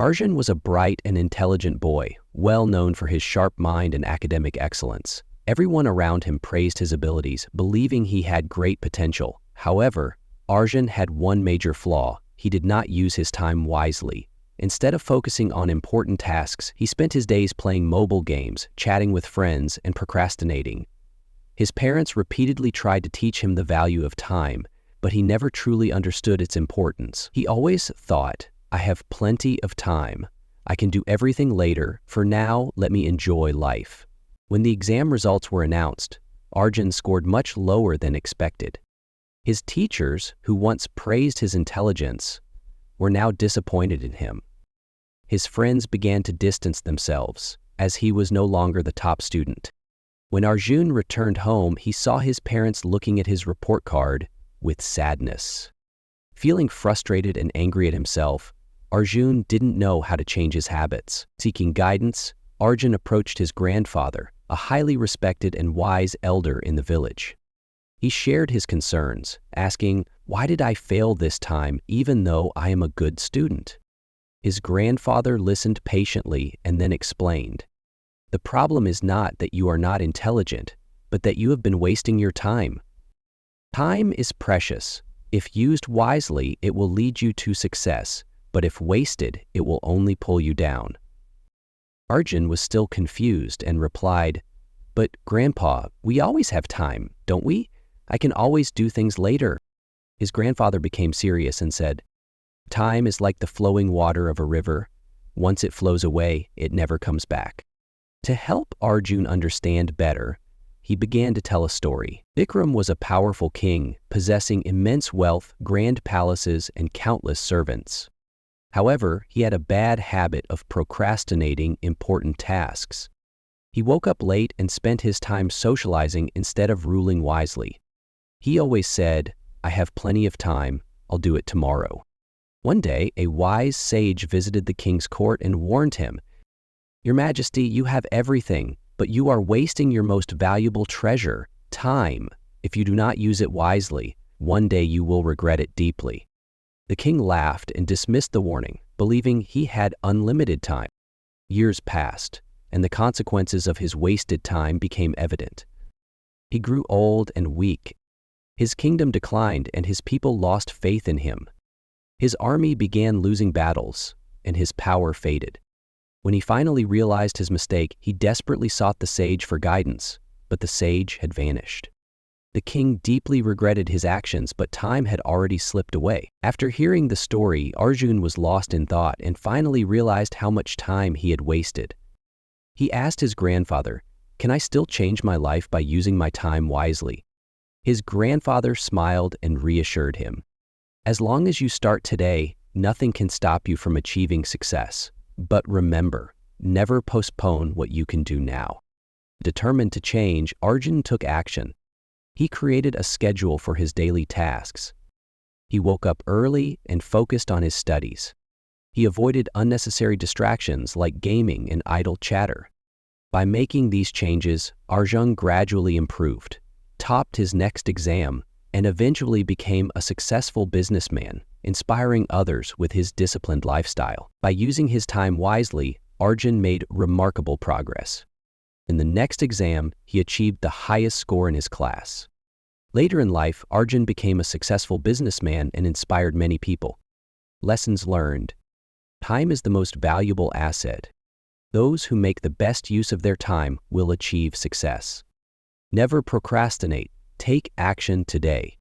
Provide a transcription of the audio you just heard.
Arjun was a bright and intelligent boy, well known for his sharp mind and academic excellence. Everyone around him praised his abilities, believing he had great potential. However, Arjun had one major flaw: he did not use his time wisely. Instead of focusing on important tasks, he spent his days playing mobile games, chatting with friends, and procrastinating. His parents repeatedly tried to teach him the value of time, but he never truly understood its importance. He always thought, "I have plenty of time. I can do everything later. For now, let me enjoy life." When the exam results were announced, Arjun scored much lower than expected. His teachers, who once praised his intelligence, were now disappointed in him. His friends began to distance themselves, as he was no longer the top student. When Arjun returned home, he saw his parents looking at his report card with sadness. Feeling frustrated and angry at himself, Arjun didn't know how to change his habits. Seeking guidance, Arjun approached his grandfather, a highly respected and wise elder in the village. He shared his concerns, asking, "Why did I fail this time even though I am a good student?" His grandfather listened patiently and then explained, "The problem is not that you are not intelligent, but that you have been wasting your time. Time is precious. If used wisely, it will lead you to success, but if wasted, it will only pull you down." Arjun was still confused and replied, "But Grandpa, we always have time, don't we? I can always do things later." His grandfather became serious and said, "Time is like the flowing water of a river. Once it flows away, it never comes back." To help Arjun understand better, he began to tell a story. Vikram was a powerful king, possessing immense wealth, grand palaces, and countless servants. However, he had a bad habit of procrastinating important tasks. He woke up late and spent his time socializing instead of ruling wisely. He always said, "I have plenty of time, I'll do it tomorrow." One day, a wise sage visited the king's court and warned him, "Your Majesty, you have everything, but you are wasting your most valuable treasure, time. If you do not use it wisely, one day you will regret it deeply." The king laughed and dismissed the warning, believing he had unlimited time. Years passed, and the consequences of his wasted time became evident. He grew old and weak. His kingdom declined, and his people lost faith in him. His army began losing battles, and his power faded. When he finally realized his mistake, he desperately sought the sage for guidance, but the sage had vanished. The king deeply regretted his actions, but time had already slipped away. After hearing the story, Arjun was lost in thought and finally realized how much time he had wasted. He asked his grandfather, "Can I still change my life by using my time wisely?" His grandfather smiled and reassured him, "As long as you start today, nothing can stop you from achieving success. But remember, never postpone what you can do now." Determined to change, Arjun took action. He created a schedule for his daily tasks. He woke up early and focused on his studies. He avoided unnecessary distractions like gaming and idle chatter. By making these changes, Arjun gradually improved, topped his next exam, and eventually became a successful businessman, inspiring others with his disciplined lifestyle. By using his time wisely, Arjun made remarkable progress. In the next exam, he achieved the highest score in his class. Later in life, Arjun became a successful businessman and inspired many people. Lessons learned: time is the most valuable asset. Those who make the best use of their time will achieve success. Never procrastinate. Take action today.